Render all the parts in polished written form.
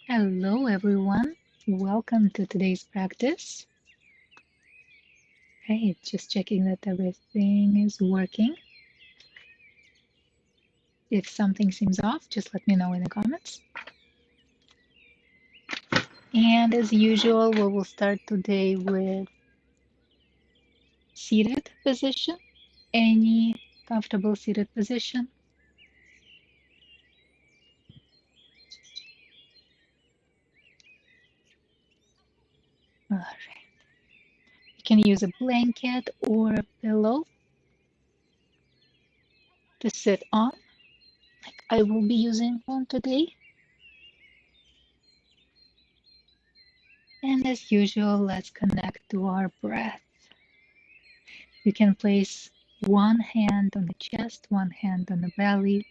Hello everyone, welcome to today's practice. Hey, just checking that everything is working. If something seems off, just let me know in the comments. And as usual, we will start today with seated position, any comfortable seated position. All right. You can use a blanket or a pillow to sit on. Like I will be using one today. And as usual, let's connect to our breath. You can place one hand on the chest, one hand on the belly.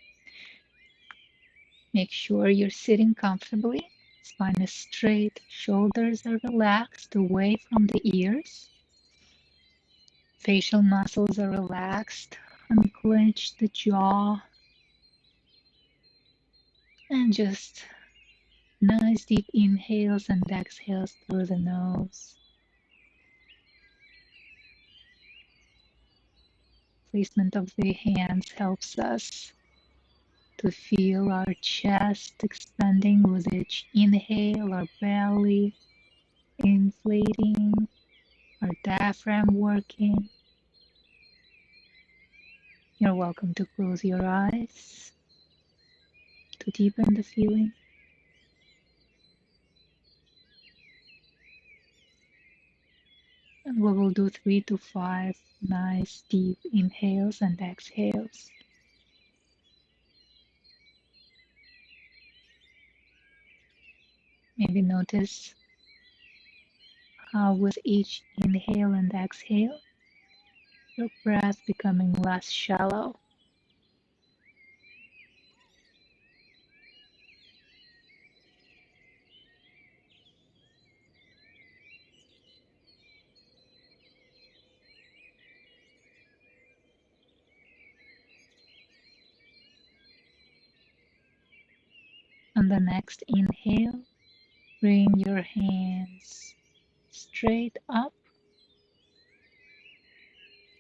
Make sure you're sitting comfortably. Spine is straight, shoulders are relaxed away from the ears. Facial muscles are relaxed. Unclench the jaw. And just nice deep inhales and exhales through the nose. Placement of the hands helps us to feel our chest expanding with each inhale, our belly inflating, our diaphragm working. You're welcome to close your eyes to deepen the feeling. And we will do 3 to 5 nice deep inhales and exhales. Maybe notice how with each inhale and exhale, your breath becoming less shallow. On the next inhale, bring your hands straight up.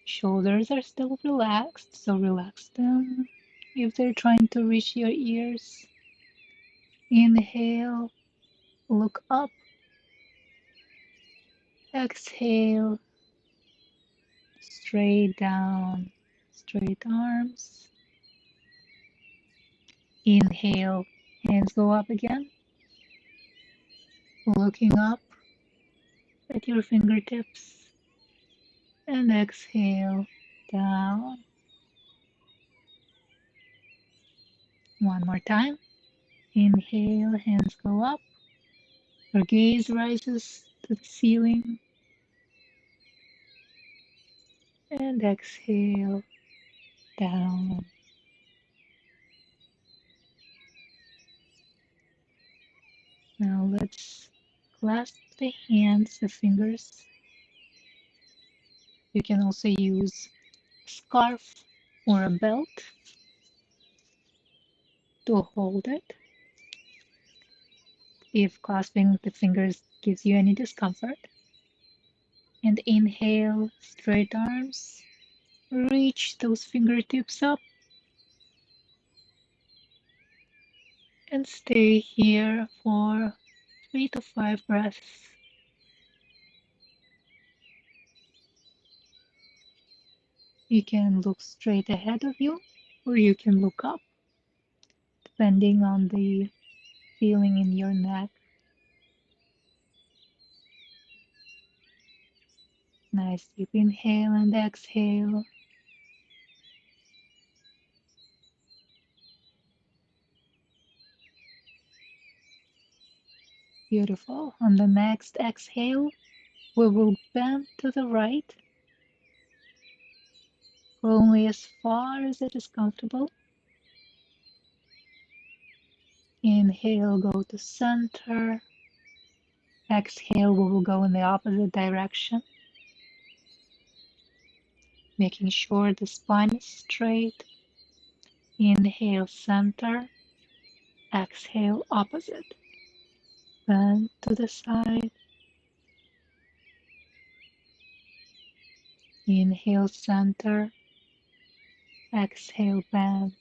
Shoulders are still relaxed, so relax them if they're trying to reach your ears. Inhale, look up. Exhale, straight down, straight arms. Inhale, hands go up again. Looking up at your fingertips. And exhale, down. One more time. Inhale, hands go up. Your gaze rises to the ceiling. And exhale, down. Now let's clasp the hands, the fingers. You can also use a scarf or a belt to hold it. If clasping the fingers gives you any discomfort. And inhale, straight arms. Reach those fingertips up. And stay here for 3 to 5 breaths. You can look straight ahead of you, or you can look up, depending on the feeling in your neck. Nice deep inhale and exhale. Beautiful. On the next exhale, we will bend to the right, only as far as it is comfortable. Inhale, go to center. Exhale, we will go in the opposite direction. Making sure the spine is straight. Inhale, center. Exhale, opposite. bend to the side. Inhale, center. Exhale, bend.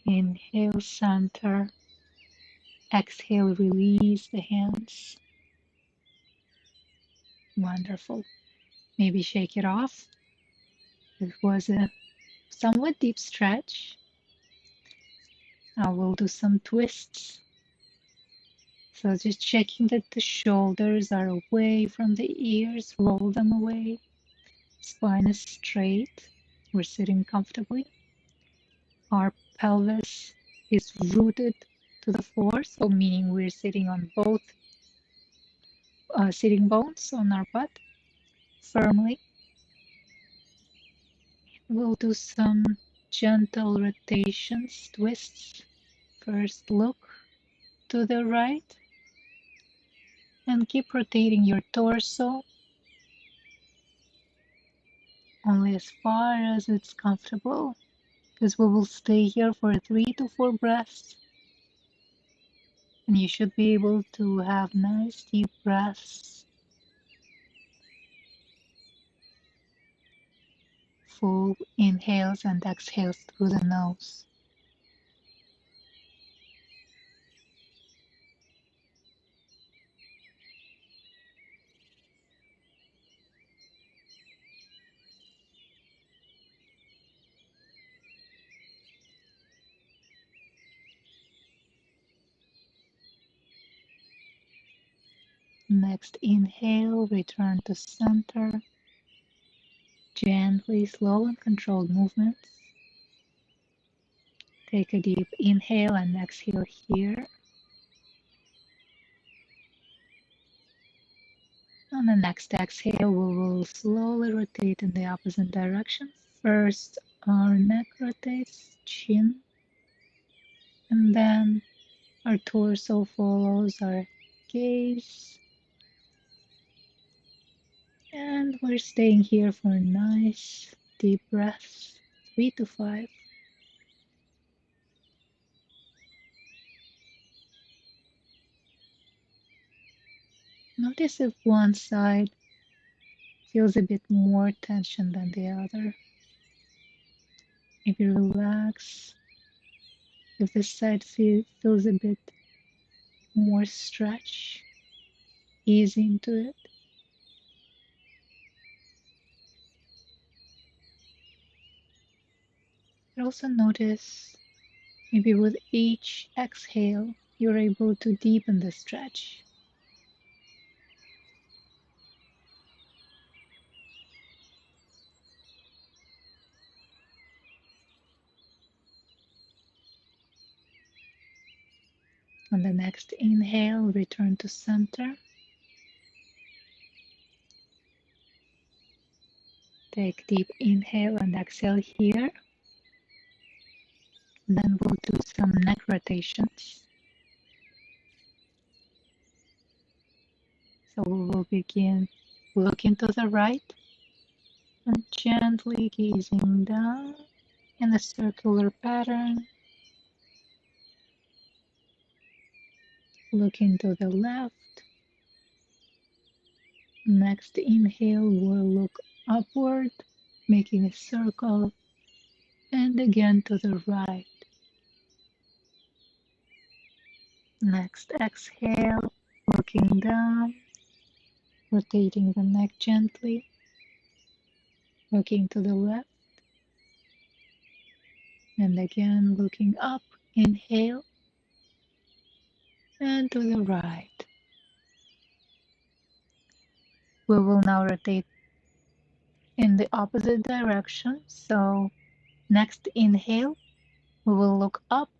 Inhale, center. Exhale, release the hands. Wonderful. Maybe shake it off. It was a somewhat deep stretch. I will do some twists. So just checking that the shoulders are away from the ears. Roll them away. Spine is straight. We're sitting comfortably. Our pelvis is rooted to the floor, so meaning we're sitting on both sitting bones on our butt firmly. We'll do some gentle rotations, twists. First, look to the right and keep rotating your torso only as far as it's comfortable, because we will stay here for 3 to 4 breaths, and you should be able to have nice deep breaths, full inhales and exhales through the nose. Next inhale, return to center. Gently, slow and controlled movements. Take a deep inhale and exhale here. On the next exhale, we will slowly rotate in the opposite direction. First, our neck rotates, chin, and then our torso follows our gaze. And we're staying here for nice deep breaths, 3 to 5. Notice if one side feels a bit more tension than the other. Maybe relax if this side feels a bit more stretch, ease into it. But also notice maybe with each exhale, you're able to deepen the stretch. On the next inhale, return to center. Take deep inhale and exhale here. Then we'll do some neck rotations. So we will begin looking to the right and gently gazing down in a circular pattern. Looking to the left. Next inhale, we'll look upward, making a circle, and again to the right. Next exhale, looking down, rotating the neck gently, looking to the left, and again looking up, inhale, and to the right. We will now rotate in the opposite direction. So next inhale, we will look up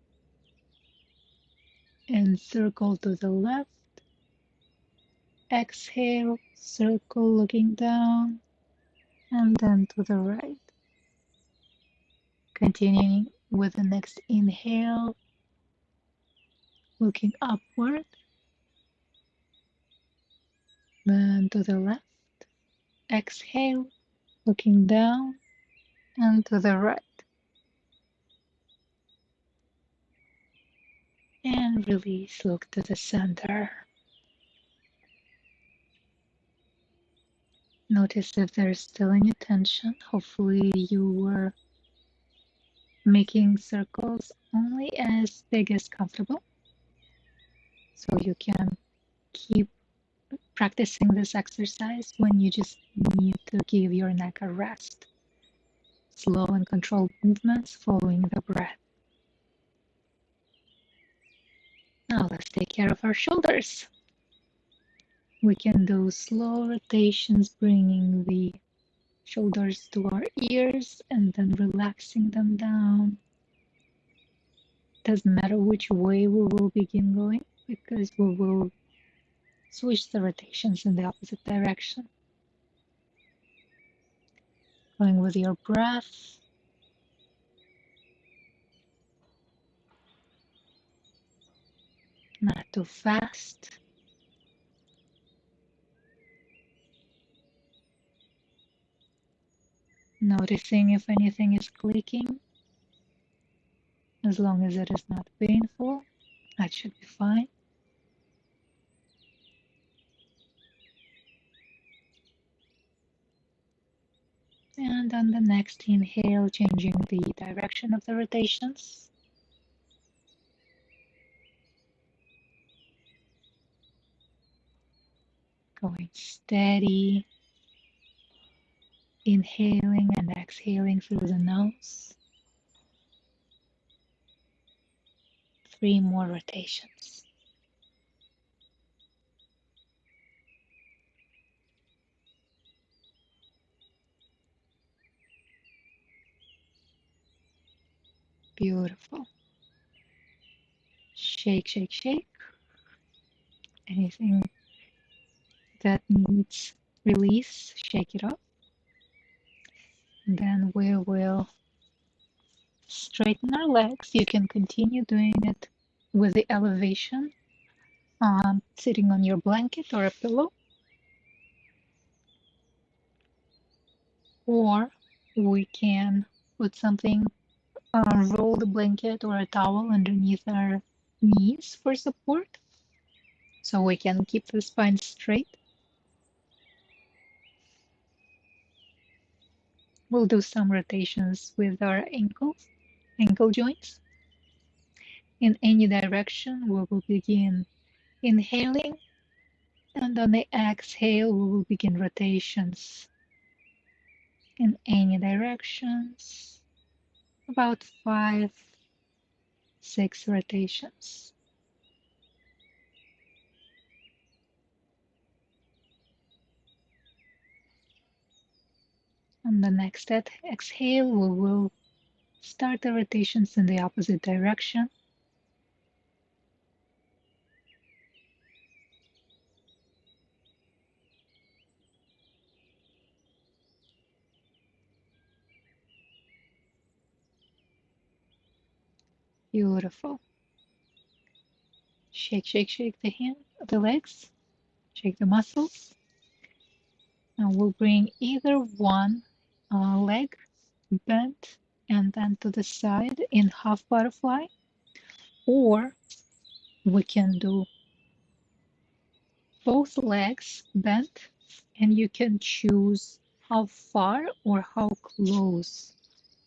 and circle to the left. Exhale, circle looking down, and then to the right. Continuing with the next inhale, looking upward, then to the left. Exhale, looking down, and to the right. And release, look to the center. Notice if there's still any tension. Hopefully you were making circles only as big as comfortable. So you can keep practicing this exercise when you just need to give your neck a rest. Slow and controlled movements following the breath. Now let's take care of our shoulders. We can do slow rotations, bringing the shoulders to our ears and then relaxing them down. Doesn't matter which way we will begin going because we will switch the rotations in the opposite direction. Going with your breath. Not too fast. Noticing if anything is clicking. As long as it is not painful, that should be fine. And on the next inhale, changing the direction of the rotations. Going steady. Inhaling and exhaling through the nose. 3 more rotations. Beautiful. Shake, shake, shake. Anything that needs release, shake it off. And then we will straighten our legs. You can continue doing it with the elevation, sitting on your blanket or a pillow. Or we can put something, roll the blanket or a towel underneath our knees for support, so we can keep the spine straight. We'll do some rotations with our ankle joints. In any direction, we will begin inhaling, and on the exhale, we will begin rotations. In any directions, about 5, 6 rotations. On the next exhale, we will start the rotations in the opposite direction. Beautiful. Shake, shake, shake the legs, shake the muscles. And we'll bring either one leg bent and then to the side in half butterfly, or we can do both legs bent, and you can choose how far or how close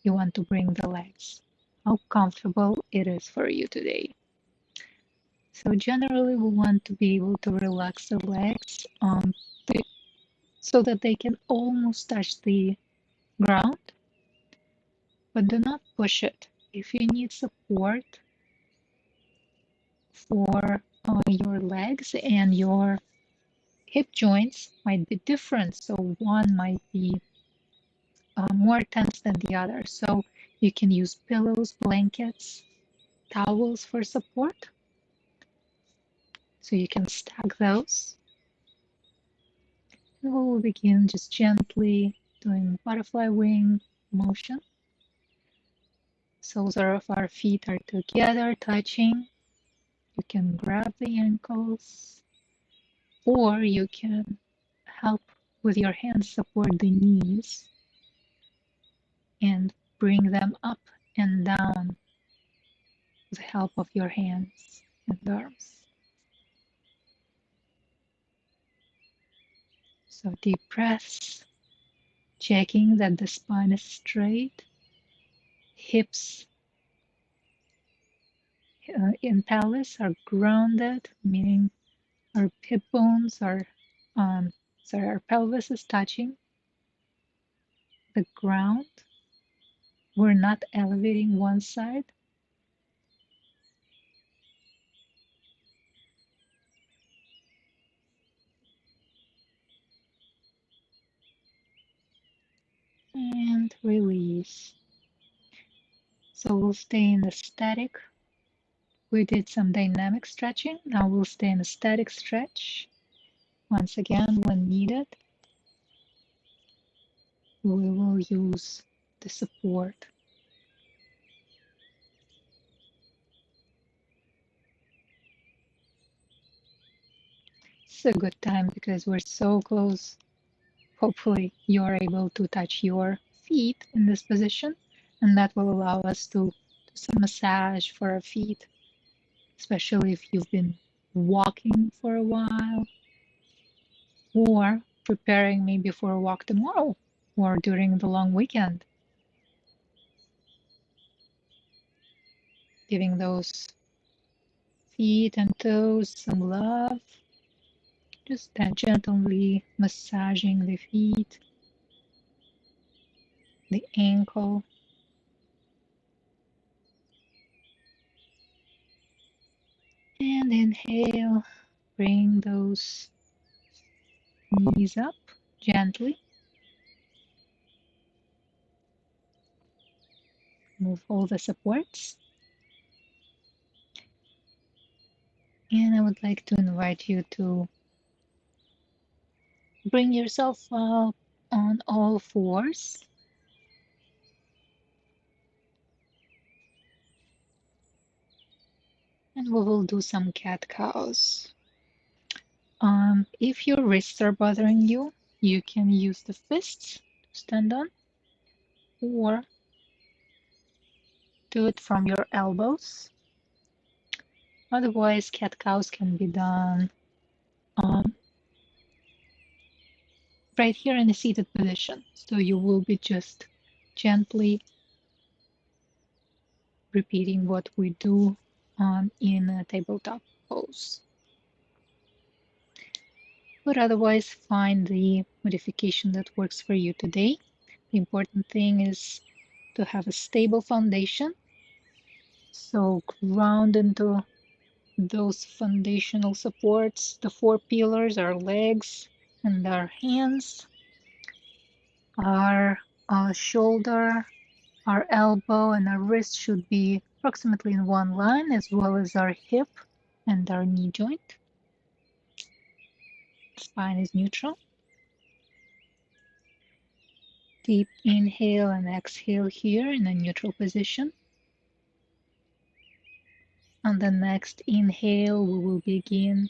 you want to bring the legs, how comfortable it is for you today. So generally we want to be able to relax the legs so that they can almost touch the ground, but do not push it. If you need support for your legs, and your hip joints might be different, so one might be more tense than the other. So you can use pillows, blankets, towels for support. So you can stack those. And we will begin just gently doing butterfly wing motion. Soles of our feet are together, touching. You can grab the ankles, or you can help with your hands, support the knees, and bring them up and down with the help of your hands. and arms. So deep breaths, checking that the spine is straight, hips in pelvis are grounded, meaning our hip bones are, our pelvis is touching the ground. We're not elevating one side. And release. So we'll stay in the static. We did some dynamic stretching. Now we'll stay in a static stretch. Once again, when needed, we will use the support. It's a good time because we're so close. Hopefully you're able to touch your feet in this position, and that will allow us to do some massage for our feet, especially if you've been walking for a while or preparing maybe for a walk tomorrow or during the long weekend. Giving those feet and toes some love, just gently massaging the feet, the ankle. And inhale, bring those knees up gently. Move all the supports. And I would like to invite you to bring yourself up on all fours. And we will do some cat-cows. If your wrists are bothering you, you can use the fists to stand on, or do it from your elbows. Otherwise, cat-cows can be done right here in a seated position. So you will be just gently repeating what we do in a tabletop pose. But otherwise, find the modification that works for you today. The important thing is to have a stable foundation. So ground into those foundational supports. The four pillars, our legs and our hands, our shoulder, our elbow and our wrist should be approximately in one line, as well as our hip and our knee joint. Spine is neutral. Deep inhale and exhale here in a neutral position. On the next inhale, we will begin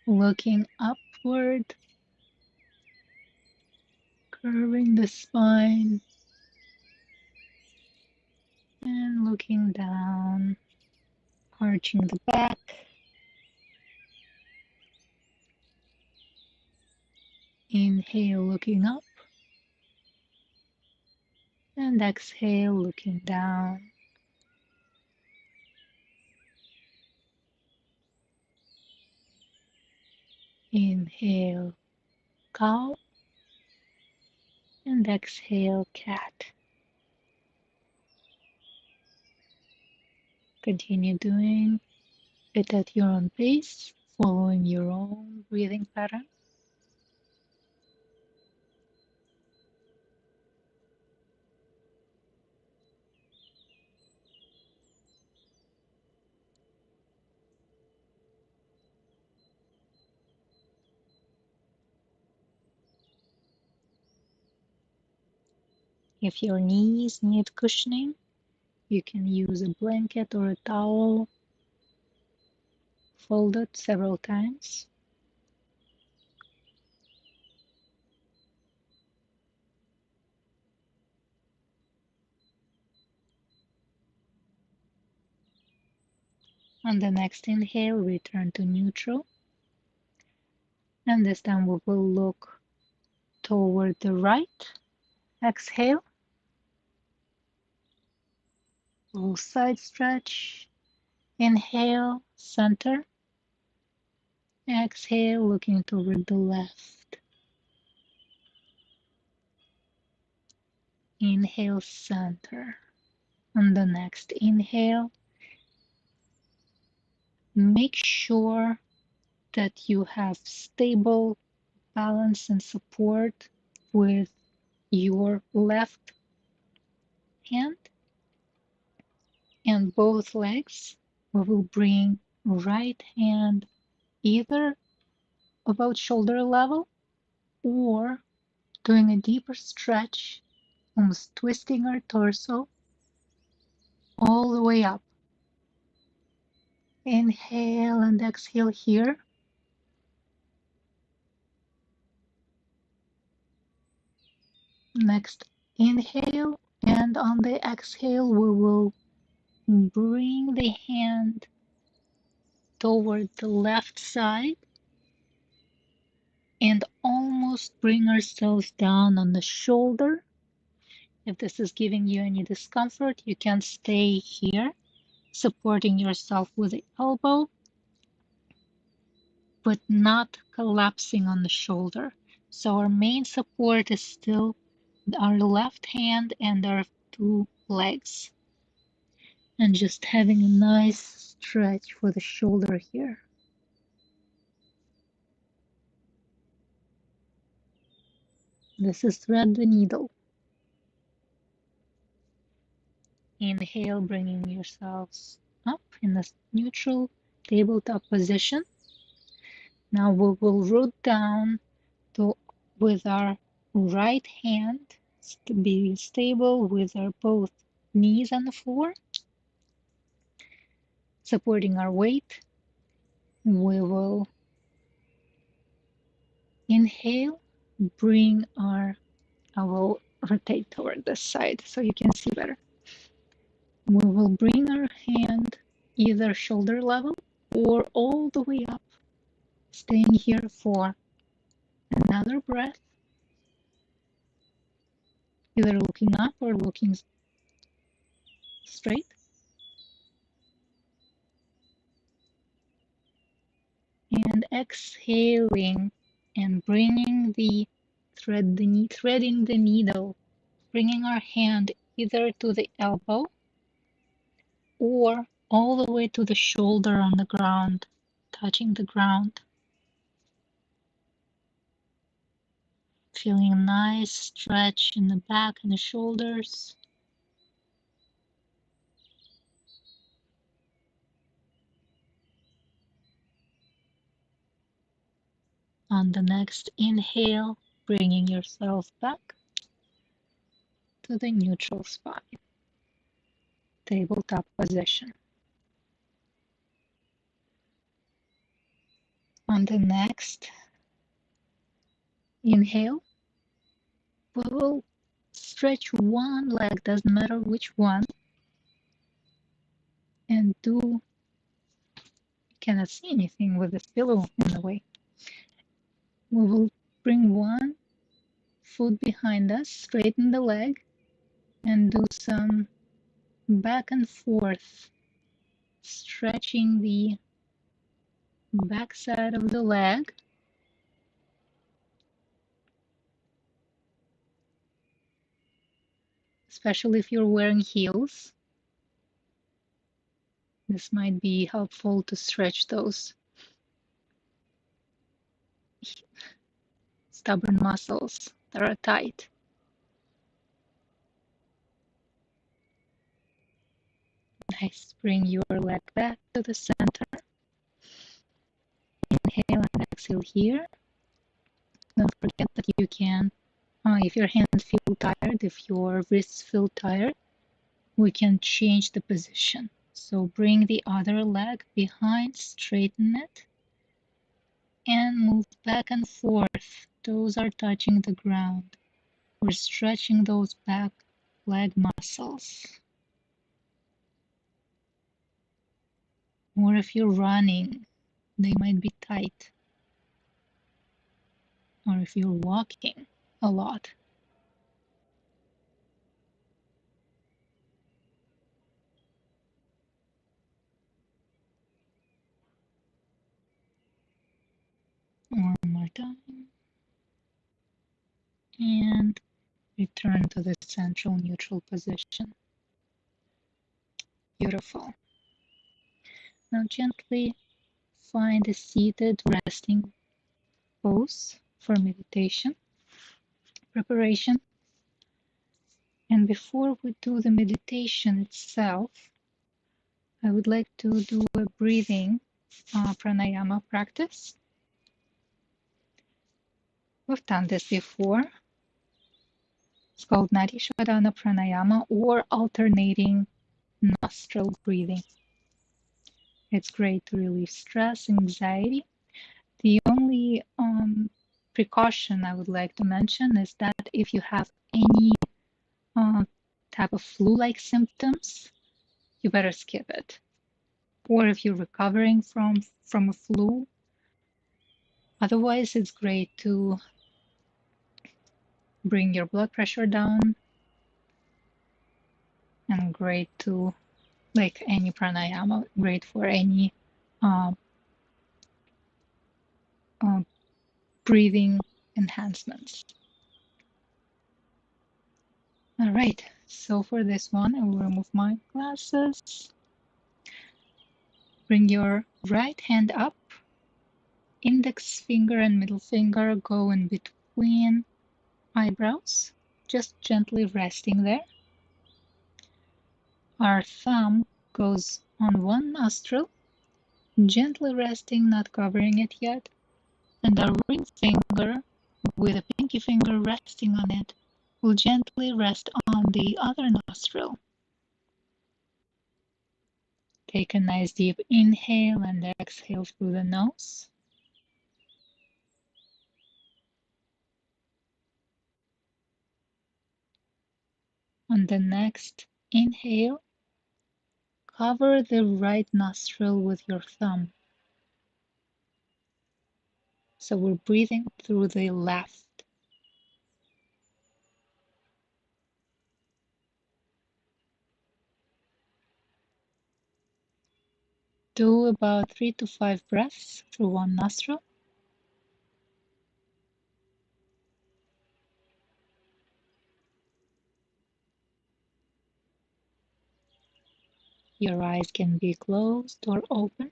looking upward, curving the spine, and looking down, arching the back. Inhale, looking up, and exhale, looking down. Inhale, cow, and exhale, cat. Continue doing it at your own pace, following your own breathing pattern. If your knees need cushioning, you can use a blanket or a towel, fold it several times. On the next inhale, return to neutral. And this time we will look toward the right. Exhale. Full side stretch. Inhale, center. Exhale, looking toward the left. Inhale, center. On the next inhale, make sure that you have stable balance and support with your left hand and both legs. We will bring right hand either about shoulder level or doing a deeper stretch, almost twisting our torso all the way up. Inhale and exhale here. Next inhale, and on the exhale we will bring the hand toward the left side and almost bring ourselves down on the shoulder. If this is giving you any discomfort, you can stay here, supporting yourself with the elbow, but not collapsing on the shoulder. So our main support is still our left hand and our two legs. And just having a nice stretch for the shoulder here. This is thread the needle. Inhale, bringing yourselves up in a neutral tabletop position. Now we will root down with our right hand, be stable with our both knees on the floor, supporting our weight. We will inhale, I will rotate toward this side so you can see better. We will bring our hand either shoulder level or all the way up, staying here for another breath, either looking up or looking straight. And exhaling and bringing threading the needle, bringing our hand either to the elbow or all the way to the shoulder on the ground, touching the ground. Feeling a nice stretch in the back and the shoulders. On the next inhale, bringing yourself back to the neutral spine, tabletop position. On the next inhale, we will stretch one leg, doesn't matter which one, and you cannot see anything with this pillow in the way. We will bring one foot behind us, straighten the leg, and do some back and forth, stretching the back side of the leg. Especially if you're wearing heels. This might be helpful to stretch those stubborn muscles that are tight. Nice. Bring your leg back to the center. Inhale and exhale here. Don't forget that you can, if your hands feel tired, if your wrists feel tired, we can change the position. So bring the other leg behind, straighten it, and move back and forth. Toes are touching the ground. We're stretching those back leg muscles. Or if you're running, they might be tight. Or if you're walking a lot. One more time. And return to the central neutral position. Beautiful. Now gently find a seated resting pose for meditation preparation. And before we do the meditation itself, I would like to do a breathing pranayama practice. We've done this before. It's called Nadi Shodhana Pranayama or alternating nostril breathing. It's great to relieve stress, anxiety. The only precaution I would like to mention is that if you have any type of flu-like symptoms, you better skip it. Or if you're recovering from a flu, otherwise it's great to bring your blood pressure down and great to, like any pranayama, great for any uh, uh, breathing enhancements. All right, so for this one, I will remove my glasses. Bring your right hand up, index finger and middle finger go in between eyebrows, just gently resting there. Our thumb goes on one nostril, gently resting, not covering it yet, and our ring finger, with the pinky finger resting on it, will gently rest on the other nostril. Take a nice deep inhale and exhale through the nose. On the next inhale, cover the right nostril with your thumb. So we're breathing through the left. Do about 3 to 5 breaths through one nostril. Your eyes can be closed or open.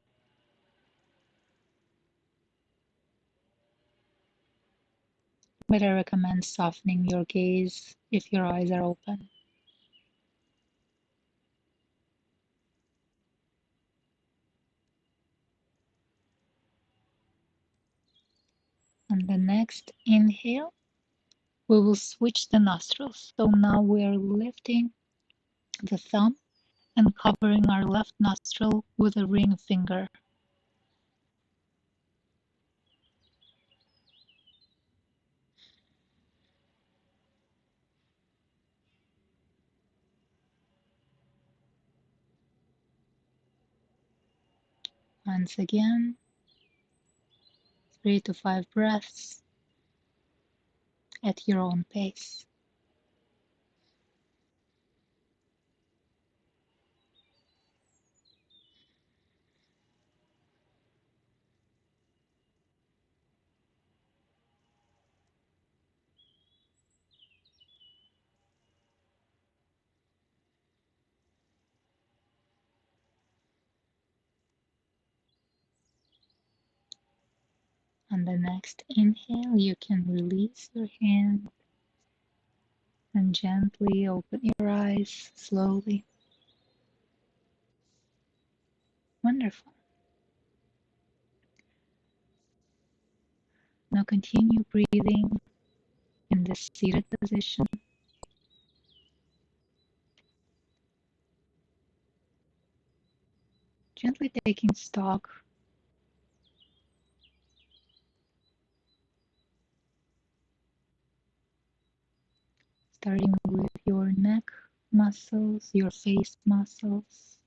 But I recommend softening your gaze if your eyes are open. On the next inhale, we will switch the nostrils. So now we are lifting the thumb and covering our left nostril with a ring finger. Once again, 3 to 5 breaths at your own pace. On the next inhale, you can release your hand and gently open your eyes slowly. Wonderful. Now continue breathing in this seated position. Gently taking stock starting with your neck muscles, your face muscles,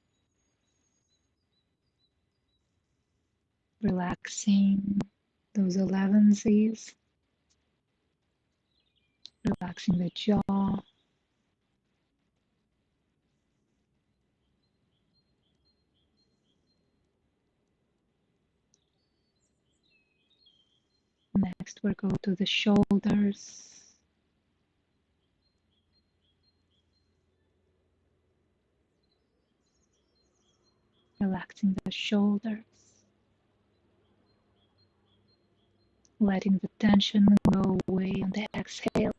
relaxing those 11s, relaxing the jaw, next we'll go to the shoulders, relaxing the shoulders, letting the tension go away on the exhale.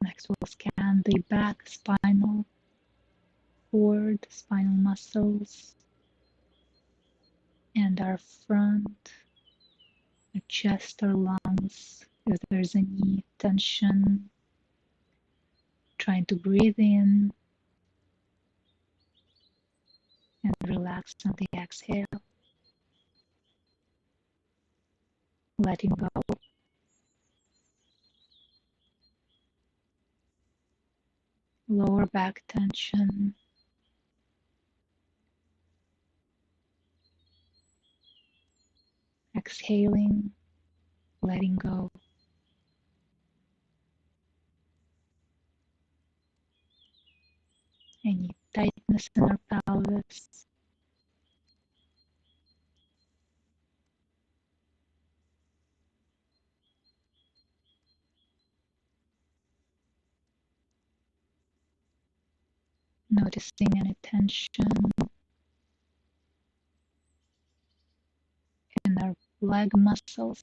Next, we'll scan the back, spinal cord, spinal muscles, and our front, our chest or lungs. If there's any tension, trying to breathe in and relax on the exhale, letting go. Lower back tension, exhaling, letting go. Any tightness in our pelvis, noticing any tension in our leg muscles,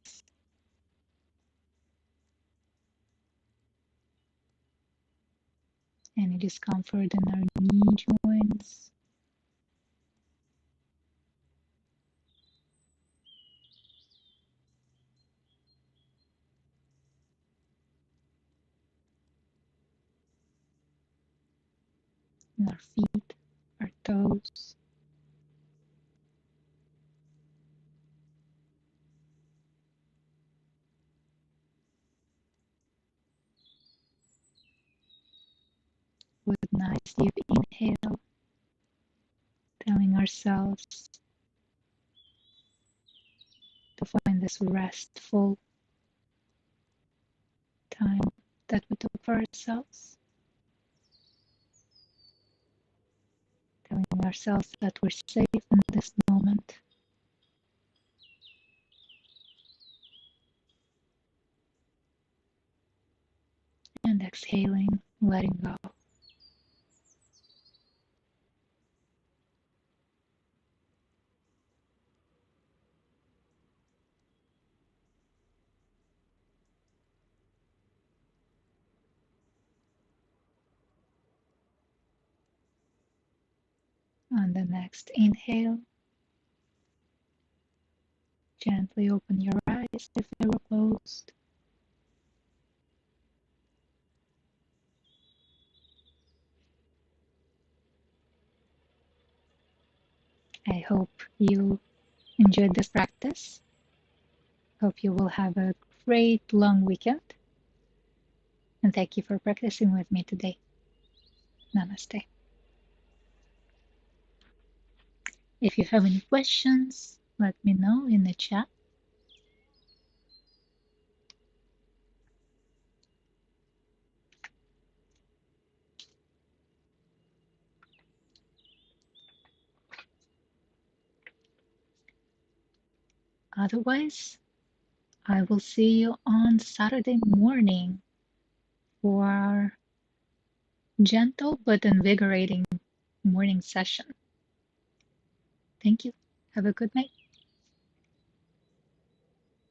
any discomfort in our knee joints. In our feet, our toes. With a nice deep inhale, telling ourselves to find this restful time that we took for ourselves, telling ourselves that we're safe in this moment. And exhaling, letting go. On the next inhale, gently open your eyes if they were closed. I hope you enjoyed this practice. Hope you will have a great long weekend. And thank you for practicing with me today. Namaste. If you have any questions, let me know in the chat. Otherwise, I will see you on Saturday morning for our gentle but invigorating morning session. Thank you. Have a good night.